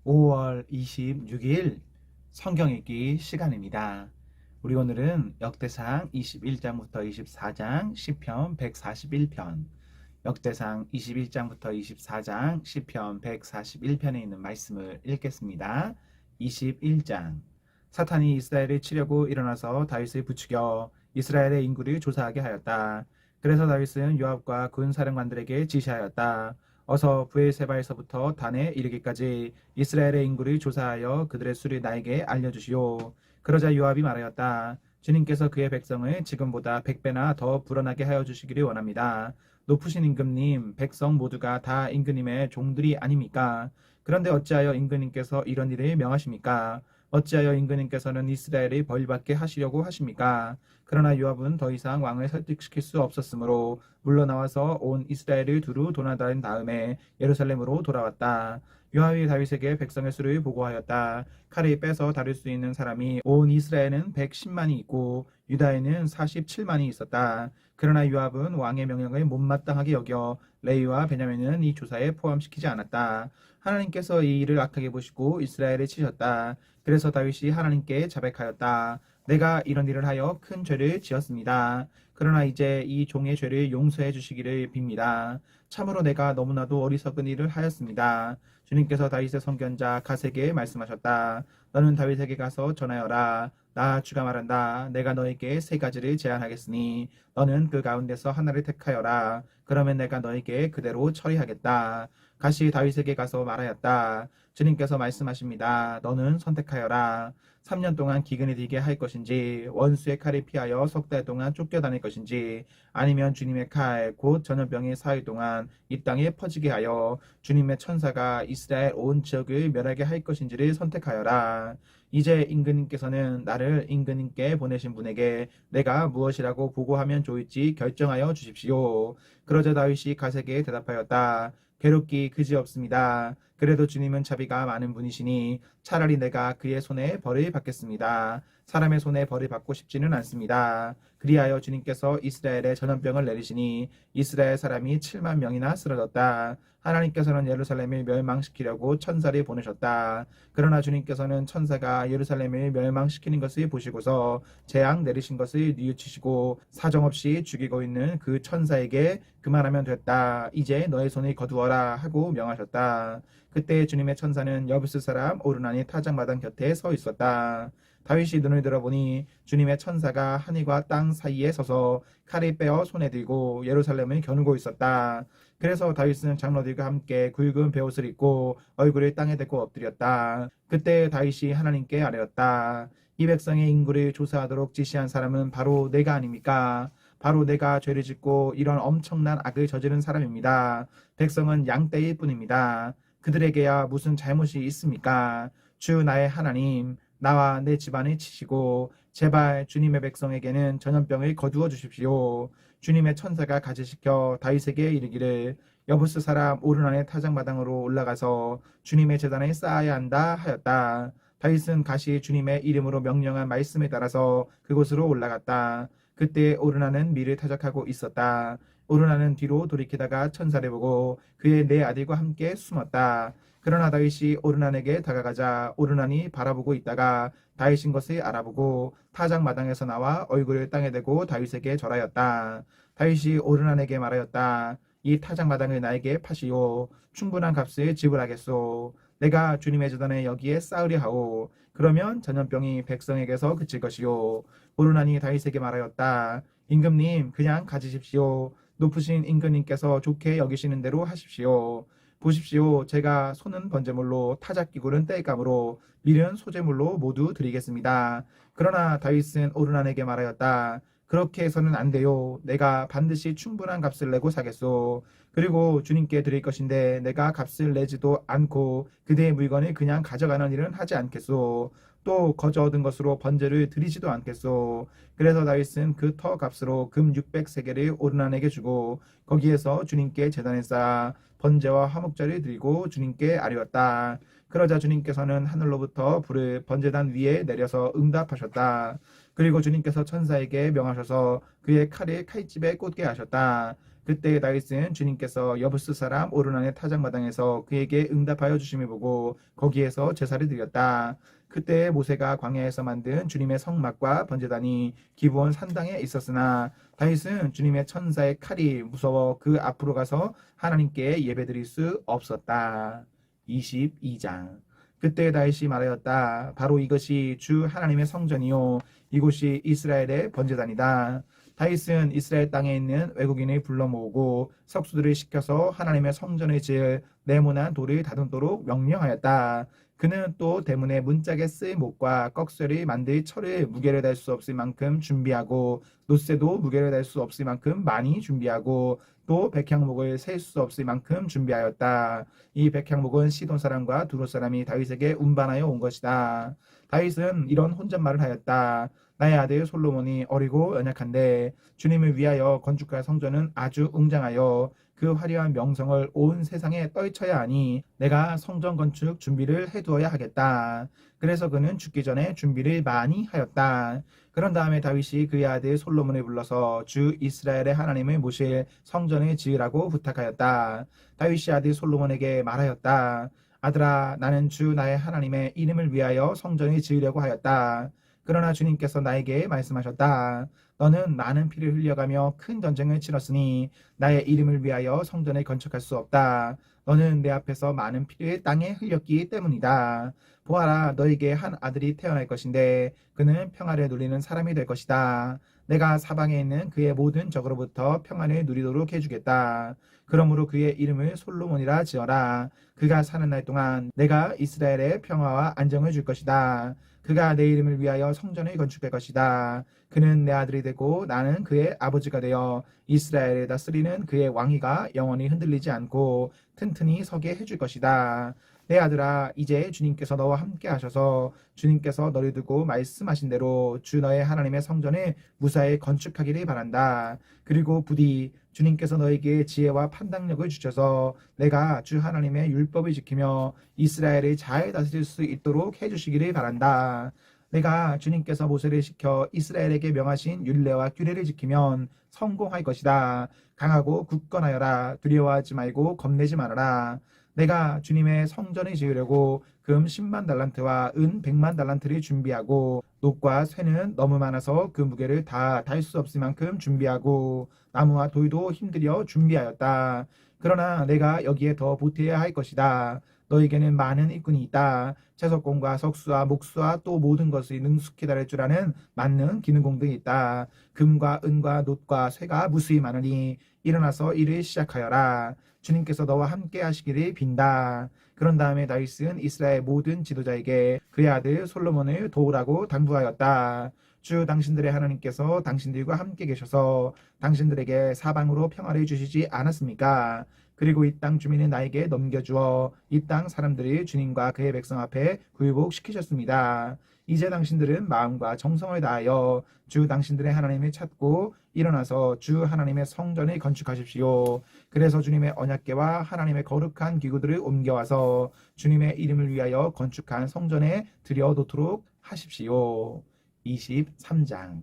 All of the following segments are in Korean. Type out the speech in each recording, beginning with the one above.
5월 26일 성경 읽기 시간입니다. 우리 오늘은 역대상 21장부터 24장, 시편 141편, 역대상 21장부터 24장, 시편 141편에 있는 말씀을 읽겠습니다. 21장. 사탄이 이스라엘을 치려고 일어나서 다윗을 부추겨 이스라엘의 인구를 조사하게 하였다. 그래서 다윗은 요압과 군 사령관들에게 지시하였다. 어서 브엘세바에서부터 단에 이르기까지 이스라엘의 인구를 조사하여 그들의 수를 나에게 알려주시오. 그러자 요압이 말하였다. 주님께서 그의 백성을 지금보다 100배나 더 불어나게 하여 주시기를 원합니다. 높으신 임금님, 백성 모두가 다 임금님의 종들이 아닙니까? 그런데 어찌하여 임금님께서 이런 일을 명하십니까? 어찌하여 임금님께서는 이스라엘을 벌받게 하시려고 하십니까? 그러나 요압은 더 이상 왕을 설득시킬 수 없었으므로 물러나와서 온 이스라엘을 두루 도나다닌 다음에 예루살렘으로 돌아왔다. 요압이 다윗에게 백성의 수를 보고하였다. 칼을 빼서 다룰 수 있는 사람이 온 이스라엘은 110만이 있고 유다에는 47만이 있었다. 그러나 요압은 왕의 명령을 못마땅하게 여겨 레위와 베냐민은 이 조사에 포함시키지 않았다. 하나님께서 이 일을 악하게 보시고 이스라엘을 치셨다. 그래서 다윗이 하나님께 자백하였다. 내가 이런 일을 하여 큰 죄를 지었습니다. 그러나 이제 이 종의 죄를 용서해 주시기를 빕니다. 참으로 내가 너무나도 어리석은 일을 하였습니다. 주님께서 다윗의 선견자 갓에게 말씀하셨다. 너는 다윗에게 가서 전하여라. 나 주가 말한다. 내가 너에게 세 가지를 제안하겠으니 너는 그 가운데서 하나를 택하여라. 그러면 내가 너에게 그대로 처리하겠다. 갓이 다윗에게 가서 말하였다. 주님께서 말씀하십니다. 너는 선택하여라. 3년 동안 기근이 되게 할 것인지 원수의 칼을 피하여 석 달 동안 쫓겨다닐 것인지 아니면 주님의 칼 곧 전염병이 4일 동안 이 땅에 퍼지게 하여 주님의 천사가 이스라엘 온 지역을 멸하게 할 것인지를 선택하여라. 이제 임금님께서는 나를 임금님께 보내신 분에게 내가 무엇이라고 보고하면 좋을지 결정하여 주십시오. 그러자 다윗이 갓에게 대답하였다. 괴롭기 그지없습니다. 그래도 주님은 자비가 많은 분이시니 차라리 내가 그의 손에 벌을 받겠습니다. 사람의 손에 벌을 받고 싶지는 않습니다. 그리하여 주님께서 이스라엘에 전염병을 내리시니 이스라엘 사람이 7만 명이나 쓰러졌다. 하나님께서는 예루살렘을 멸망시키려고 천사를 보내셨다. 그러나 주님께서는 천사가 예루살렘을 멸망시키는 것을 보시고서 재앙 내리신 것을 뉘우치시고 사정없이 죽이고 있는 그 천사에게 그만하면 됐다. 이제 너의 손을 거두어라 하고 명하셨다. 그때 주님의 천사는 여부스 사람 오르나니 타작마당 곁에 서 있었다. 다윗이 눈을 들어보니 주님의 천사가 하늘과 땅 사이에 서서 칼을 빼어 손에 들고 예루살렘을 겨누고 있었다. 그래서 다윗은 장로들과 함께 굵은 베옷을 입고 얼굴을 땅에 대고 엎드렸다. 그때 다윗이 하나님께 아뢰었다. 이 백성의 인구를 조사하도록 지시한 사람은 바로 내가 아닙니까? 바로 내가 죄를 짓고 이런 엄청난 악을 저지른 사람입니다. 백성은 양떼일 뿐입니다. 그들에게야 무슨 잘못이 있습니까? 주 나의 하나님, 나와 내 집안을 치시고 제발 주님의 백성에게는 전염병을 거두어 주십시오. 주님의 천사가 가지시켜 다윗에게 이르기를 여부스 사람 오르난의 타작마당으로 올라가서 주님의 제단에 쌓아야 한다 하였다. 다윗은 가시 주님의 이름으로 명령한 말씀에 따라서 그곳으로 올라갔다. 그때 오르나는 밀을 타작하고 있었다. 오르나는 뒤로 돌이키다가 천사를 보고 그의 네 아들과 함께 숨었다. 그러나 다윗이 오르난에게 다가가자 오르난이 바라보고 있다가 다윗인 것을 알아보고 타작 마당에서 나와 얼굴을 땅에 대고 다윗에게 절하였다. 다윗이 오르난에게 말하였다. 이 타작 마당을 나에게 파시오. 충분한 값을 지불하겠소. 내가 주님의 제단에 여기에 쌓으려 하오. 그러면 전염병이 백성에게서 그칠 것이요. 오르난이 다윗에게 말하였다. 임금님 그냥 가지십시오. 높으신 임금님께서 좋게 여기시는 대로 하십시오. 보십시오. 제가 손은 번제물로 타작기구는 땔감으로 밀은 소제물로 모두 드리겠습니다. 그러나 다윗은 오르난에게 말하였다. 그렇게 해서는 안 돼요. 내가 반드시 충분한 값을 내고 사겠소. 그리고 주님께 드릴 것인데 내가 값을 내지도 않고 그대의 물건을 그냥 가져가는 일은 하지 않겠소. 또 거저 얻은 것으로 번제를 드리지도 않겠소. 그래서 다윗은 그 터 값으로 금 600세겔을 오르난에게 주고 거기에서 주님께 제단에 쌓아 번제와 화목제를 드리고 주님께 아뢰었다. 그러자 주님께서는 하늘로부터 불을 번제단 위에 내려서 응답하셨다. 그리고 주님께서 천사에게 명하셔서 그의 칼을 칼집에 꽂게 하셨다. 그때 다윗은 주님께서 여부스 사람 오르난의 타작마당에서 그에게 응답하여 주심을 보고 거기에서 제사를 드렸다. 그때 모세가 광야에서 만든 주님의 성막과 번제단이 기브온 산당에 있었으나 다윗은 주님의 천사의 칼이 무서워 그 앞으로 가서 하나님께 예배드릴 수 없었다. 22장. 그때 다윗이 말하였다. 바로 이것이 주 하나님의 성전이요 이곳이 이스라엘의 번제단이다. 다윗은 이스라엘 땅에 있는 외국인을 불러 모으고 석수들을 시켜서 하나님의 성전을 지을 네모난 돌을 다듬도록 명령하였다. 그는 또 대문에 문짝에 쓰일 못과 꺽쇠를 만들 철을 무게를 달 수 없을 만큼 준비하고 노쇠도 무게를 달 수 없을 만큼 많이 준비하고 또 백향목을 셀 수 없을 만큼 준비하였다. 이 백향목은 시돈 사람과 두로 사람이 다윗에게 운반하여 온 것이다. 다윗은 이런 혼잣말을 하였다. 나의 아들 솔로몬이 어리고 연약한데 주님을 위하여 건축할 성전은 아주 웅장하여 그 화려한 명성을 온 세상에 떨쳐야 하니 내가 성전 건축 준비를 해두어야 하겠다. 그래서 그는 죽기 전에 준비를 많이 하였다. 그런 다음에 다윗이 그의 아들 솔로몬을 불러서 주 이스라엘의 하나님을 모실 성전을 지으라고 부탁하였다. 다윗이 아들 솔로몬에게 말하였다. 아들아, 나는 주 나의 하나님의 이름을 위하여 성전을 지으려고 하였다. 그러나 주님께서 나에게 말씀하셨다. 너는 많은 피를 흘려가며 큰 전쟁을 치렀으니 나의 이름을 위하여 성전을 건축할 수 없다. 너는 내 앞에서 많은 피를 땅에 흘렸기 때문이다. 보아라, 너에게 한 아들이 태어날 것인데 그는 평화를 누리는 사람이 될 것이다. 내가 사방에 있는 그의 모든 적으로부터 평안을 누리도록 해주겠다. 그러므로 그의 이름을 솔로몬이라 지어라. 그가 사는 날 동안 내가 이스라엘의 평화와 안정을 줄 것이다. 그가 내 이름을 위하여 성전을 건축할 것이다. 그는 내 아들이 되고 나는 그의 아버지가 되어 이스라엘에 다스리는 그의 왕위가 영원히 흔들리지 않고 튼튼히 서게 해줄 것이다. 내 아들아, 이제 주님께서 너와 함께 하셔서 주님께서 너를 두고 말씀하신 대로 주 너의 하나님의 성전을 무사히 건축하기를 바란다. 그리고 부디 주님께서 너에게 지혜와 판단력을 주셔서 내가 주 하나님의 율법을 지키며 이스라엘을 잘 다스릴 수 있도록 해주시기를 바란다. 내가 주님께서 모세를 시켜 이스라엘에게 명하신 율례와 규례를 지키면 성공할 것이다. 강하고 굳건하여라. 두려워하지 말고 겁내지 말아라. 내가 주님의 성전을 지으려고 금 10만 달란트와 은 100만 달란트를 준비하고 녹과 쇠는 너무 많아서 그 무게를 다 달 수 없을 만큼 준비하고 나무와 돌도 힘들여 준비하였다. 그러나 내가 여기에 더 보태야 할 것이다. 너에게는 많은 일꾼이 있다. 채석공과 석수와 목수와 또 모든 것을 능숙히 다룰 줄 아는 만능 기능공들이 있다. 금과 은과 놋과 쇠가 무수히 많으니 일어나서 일을 시작하여라. 주님께서 너와 함께 하시기를 빈다. 그런 다음에 다윗은 이스라엘 모든 지도자에게 그의 아들 솔로몬을 도우라고 당부하였다. 주 당신들의 하나님께서 당신들과 함께 계셔서 당신들에게 사방으로 평화를 주시지 않았습니까? 그리고 이 땅 주민을 나에게 넘겨주어 이 땅 사람들이 주님과 그의 백성 앞에 굴복시키셨습니다. 이제 당신들은 마음과 정성을 다하여 주 당신들의 하나님을 찾고 일어나서 주 하나님의 성전을 건축하십시오. 그래서 주님의 언약궤와 하나님의 거룩한 기구들을 옮겨와서 주님의 이름을 위하여 건축한 성전에 들여놓도록 하십시오. 23장.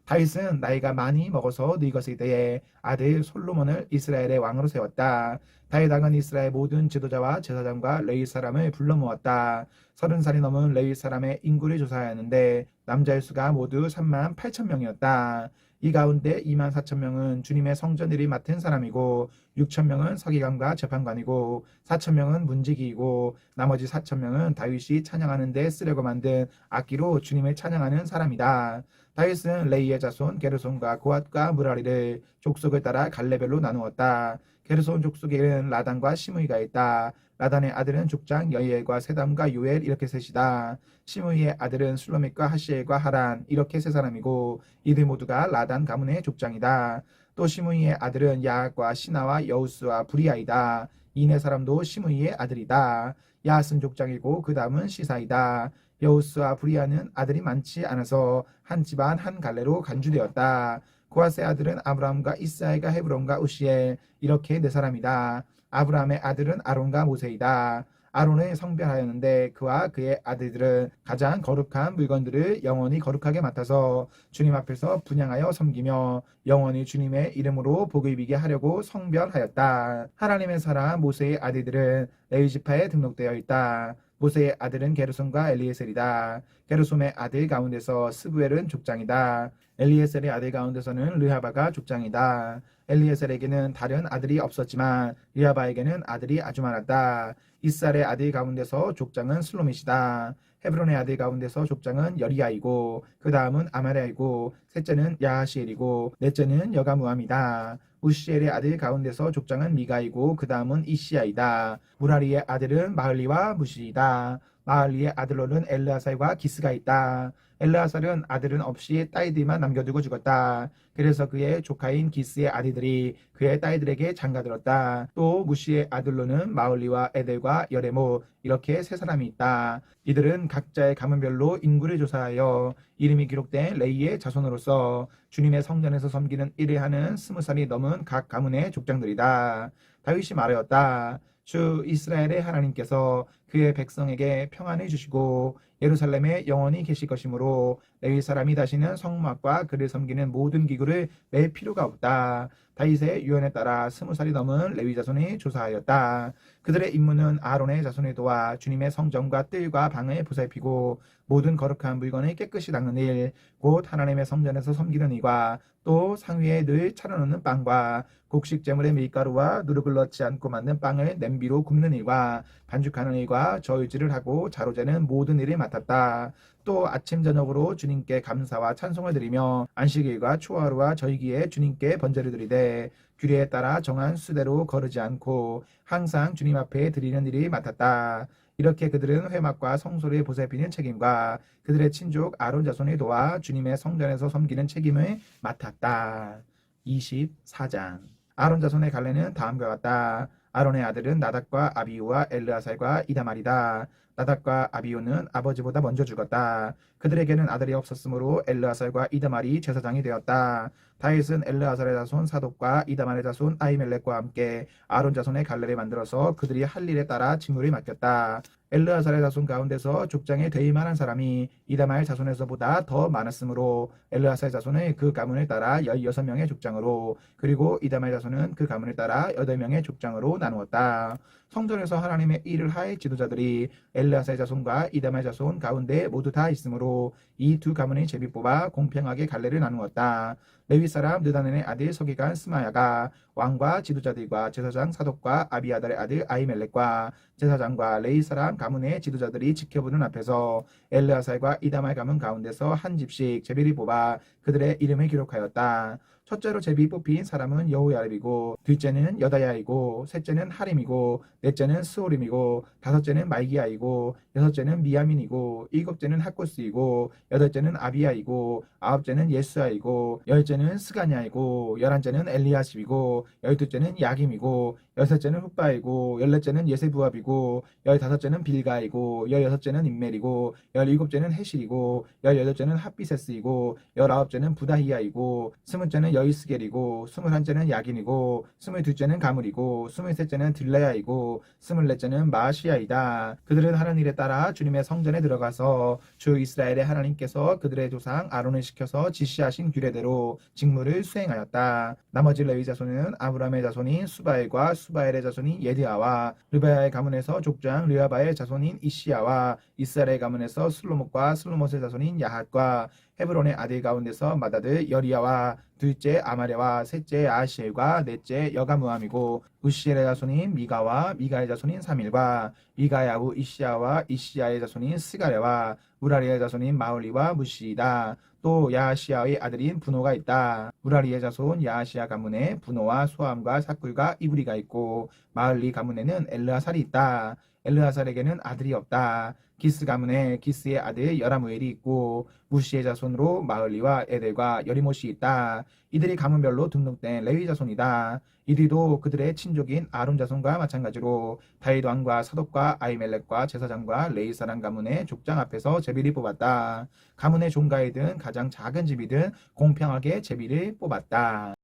다윗은 나이가 많이 먹어서 늙었을 때에 아들 솔로몬을 이스라엘의 왕으로 세웠다. 다윗 왕은 이스라엘 모든 지도자와 제사장과 레위 사람을 불러 모았다. 30살이 넘은 레위 사람의 인구를 조사하였는데 남자의 수가 모두 3만 8천 명이었다. 이 가운데 2만 4천 명은 주님의 성전 일을 맡은 사람이고 6천 명은 서기관과 재판관이고 4천 명은 문지기이고 나머지 4천 명은 다윗이 찬양하는 데 쓰려고 만든 악기로 주님을 찬양하는 사람이다. 다윗은 레이의 자손 게르손과 고앗과 무라리를 족속을 따라 갈래별로 나누었다. 게르손 족속에는 라단과 시므이가 있다. 라단의 아들은 족장 여이엘과 세담과 요엘 이렇게 셋이다. 시므이의 아들은 술로밋과 하시엘과 하란 이렇게 세 사람이고 이들 모두가 라단 가문의 족장이다. 또 시므이의 아들은 야악과 시나와 여우스와 부리아이다. 이 네 사람도 시므이의 아들이다. 야앗은 족장이고 그 다음은 시사이다. 여우스와 부리아는 아들이 많지 않아서 한 집안 한 갈래로 간주되었다. 고앗의 아들은 아브라함과 이스하엘과 헤브론과 우시엘 이렇게 네 사람이다. 아브라함의 아들은 아론과 모세이다. 아론을 성별하였는데 그와 그의 아들들은 가장 거룩한 물건들을 영원히 거룩하게 맡아서 주님 앞에서 분향하여 섬기며 영원히 주님의 이름으로 복을 비게 하려고 성별하였다. 하나님의 사람 모세의 아들들은 레위 지파에 등록되어 있다. 모세의 아들은 게르솜과 엘리에셀이다. 게르솜의 아들 가운데서 스부엘은 족장이다. 엘리에셀의 아들 가운데서는 르하바가 족장이다. 엘리에셀에게는 다른 아들이 없었지만 르하바에게는 아들이 아주 많았다. 이스라엘의 아들 가운데서 족장은 슬로밋이다. 헤브론의 아들 가운데서 족장은 여리야이고 그 다음은 아마랴이고 셋째는 야하시엘이고 넷째는 여가무함이다. 우시엘의 아들 가운데서 족장은 미가이고 그 다음은 이시야이다. 무라리의 아들은 마흘리와 무시이다. 마흘리의 아들로는 엘르아살과 기스가 있다. 엘르아살은 아들은 없이 딸들만 남겨두고 죽었다. 그래서 그의 조카인 기스의 아들들이 그의 딸들에게 장가들었다. 또 무시의 아들로는 마흘리와 에델과 여레모 이렇게 세 사람이 있다. 이들은 각자의 가문별로 인구를 조사하여 이름이 기록된 레이의 자손으로서 주님의 성전에서 섬기는 일을 하는 20살이 넘은 각 가문의 족장들이다. 다윗이 말하였다. 주 이스라엘의 하나님께서 그의 백성에게 평안을 주시고 예루살렘에 영원히 계실 것이므로 레위 사람이 다시는 성막과 그를 섬기는 모든 기구를 낼 필요가 없다. 다윗의 유언에 따라 20살이 넘은 레위 자손이 조사하였다. 그들의 임무는 아론의 자손을 도와 주님의 성전과 뜰과 방을 보살피고 모든 거룩한 물건을 깨끗이 닦는 일, 곧 하나님의 성전에서 섬기는 일과 또 상위에 늘 차려놓는 빵과 곡식 제물의 밀가루와 누룩을 넣지 않고 만든 빵을 냄비로 굽는 일과 반죽하는 일과 저울질을 하고 자로재는 모든 일을 맡았다. 또 아침 저녁으로 주님께 감사와 찬송을 드리며 안식일과 초하루와 절기에 주님께 번제를 드리되 규례에 따라 정한 수대로 거르지 않고 항상 주님 앞에 드리는 일이 맡았다. 이렇게 그들은 회막과 성소를 보살피는 책임과 그들의 친족 아론 자손을 도와 주님의 성전에서 섬기는 책임을 맡았다. 24장 아론 자손의 갈래는 다음과 같다. 아론의 아들은 나답과 아비우와 엘르아살과 이다말이다. 나답과 아비우는 아버지보다 먼저 죽었다. 그들에게는 아들이 없었으므로 엘르아살과 이다말이 제사장이 되었다. 다윗은 엘르아살의 자손 사독과 이다말의 자손 아히멜렉과 함께 아론 자손의 갈래를 만들어서 그들이 할 일에 따라 직무를 맡겼다. 엘르아살의 자손 가운데서 족장에 되일 만한 사람이 이다말 자손에서보다 더 많았으므로 엘르아살 자손은 그 가문을 따라 16명의 족장으로 그리고 이다말 자손은 그 가문을 따라 8명의 족장으로 나누었다. 성전에서 하나님의 일을 할 지도자들이 엘르아살 자손과 이다말 자손 가운데 모두 다 있으므로 이 두 가문의 제비 뽑아 공평하게 갈래를 나누었다. 레위 사람 느다넬의 아들 서기관 스마야가 왕과 지도자들과 제사장 사독과 아비아달의 아들 아히멜렉과 제사장과 레위 사람 가문의 지도자들이 지켜보는 앞에서 엘르아살과 이다말 가문 가운데서 한 집씩 제비를 뽑아 그들의 이름을 기록하였다. 첫째로 제비 뽑힌 사람은 여호야립이고 둘째는 여다야이고 셋째는 하림이고 넷째는 스오림이고 다섯째는 말기야이고 여섯째는 미야민이고 일곱째는 학고스이고 여덟째는 아비야이고 아홉째는 예수아이고 열째는 스가냐이고 열한째는 엘리야십이고 열둘째는 야김이고 열셋째는 훗바이고 열넷째는 예세부압이고 열다섯째는 빌가이고 열여섯째는 임멜이고 열일곱째는 헤실이고 열여덟째는 핫비세스이고 열아홉째는 부다히야이고 스물째는 여이스겔이고 스물한째는 야긴이고 스물둘째는 가물이고 스물셋째는 들레야이고 스물넷째는 마시야이다. 그들은 하는 일에 따라 주님의 성전에 들어가서 주 이스라엘의 하나님께서 그들의 조상 아론을 시켜서 지시하신 규례대로 직무를 수행하였다. 나머지 레위 자손은 아브람의 자손인 수바엘과 수바엘의 자손인 예드아와 르베아의 가문에서 족장 르아바의 자손인 이시야와 이스라엘의 가문에서 슬로못과 슬로못의 자손인 야핫과 헤브론의 아들 가운데서 맏아들 여리야와 둘째 아마랴와 셋째 아시엘과 넷째 여가무함이고 우시엘의 자손인 미가와 미가의 자손인 사밀과 미가야후 이시야와 이시야의 자손인 스가랴와 무라리의 자손인 마홀리와 무시이다. 또 야하시야의 아들인 분호가 있다. 무라리의 자손 야하시야 가문에 분호와 소함과 삭굴과 이브리가 있고 마흘리 가문에는 엘르아살이 있다. 엘르아살에게는 아들이 없다. 기스 가문에 기스의 아들 여라무엘이 있고 무시의 자손으로 마흘리와 에델과 여리못이 있다. 이들이 가문별로 등록된 레위 자손이다. 이들도 그들의 친족인 아론 자손과 마찬가지로 다윗 왕과 사독과 아히멜렉과 제사장과 레위 사람 가문의 족장 앞에서 제비를 뽑았다. 가문의 종가이든 가장 작은 집이든 공평하게 제비를 뽑았다.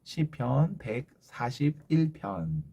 시편 141편.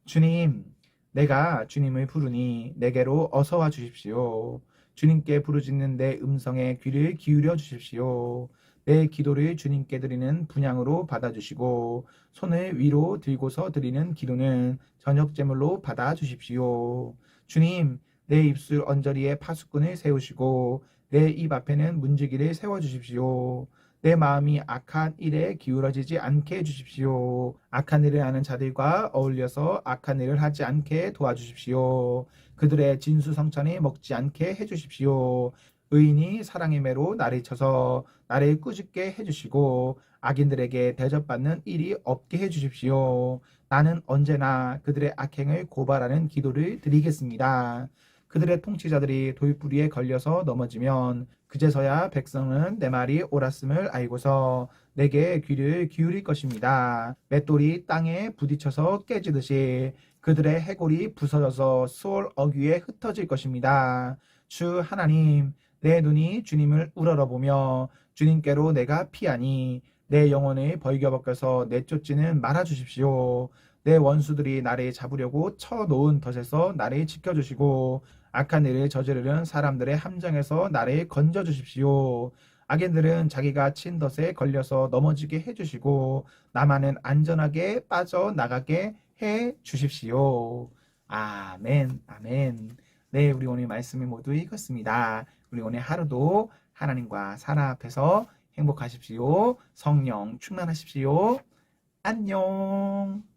주님, 내가 주님을 부르니 내게로 어서 와 주십시오. 주님께 부르짖는 내 음성에 귀를 기울여 주십시오. 내 기도를 주님께 드리는 분향으로 받아주시고 손을 위로 들고서 드리는 기도는 저녁 제물로 받아주십시오. 주님, 내 입술 언저리에 파수꾼을 세우시고 내 입 앞에는 문지기를 세워주십시오. 내 마음이 악한 일에 기울어지지 않게 해주십시오. 악한 일을 하는 자들과 어울려서 악한 일을 하지 않게 도와주십시오. 그들의 진수성찬이 먹지 않게 해주십시오. 의인이 사랑의 매로 나를 쳐서 나를 꾸짖게 해주시고 악인들에게 대접받는 일이 없게 해주십시오. 나는 언제나 그들의 악행을 고발하는 기도를 드리겠습니다. 그들의 통치자들이 돌부리에 걸려서 넘어지면 그제서야 백성은 내 말이 옳았음을 알고서 내게 귀를 기울일 것입니다. 맷돌이 땅에 부딪혀서 깨지듯이 그들의 해골이 부서져서 수월 어귀에 흩어질 것입니다. 주 하나님, 내 눈이 주님을 우러러보며 주님께로 내가 피하니 내 영혼을 벌겨벗겨서 내쫓지는 말아 주십시오. 내 원수들이 나를 잡으려고 쳐놓은 덫에서 나를 지켜주시고 악한 일을 저지르는 사람들의 함정에서 나를 건져 주십시오. 악인들은 자기가 친 덫에 걸려서 넘어지게 해주시고 나만은 안전하게 빠져나가게 해 주십시오. 아멘, 아멘. 네, 우리 오늘 말씀을 모두 읽었습니다. 우리 오늘 하루도 하나님과 사랑 앞에서 행복하십시오. 성령 충만하십시오. 안녕.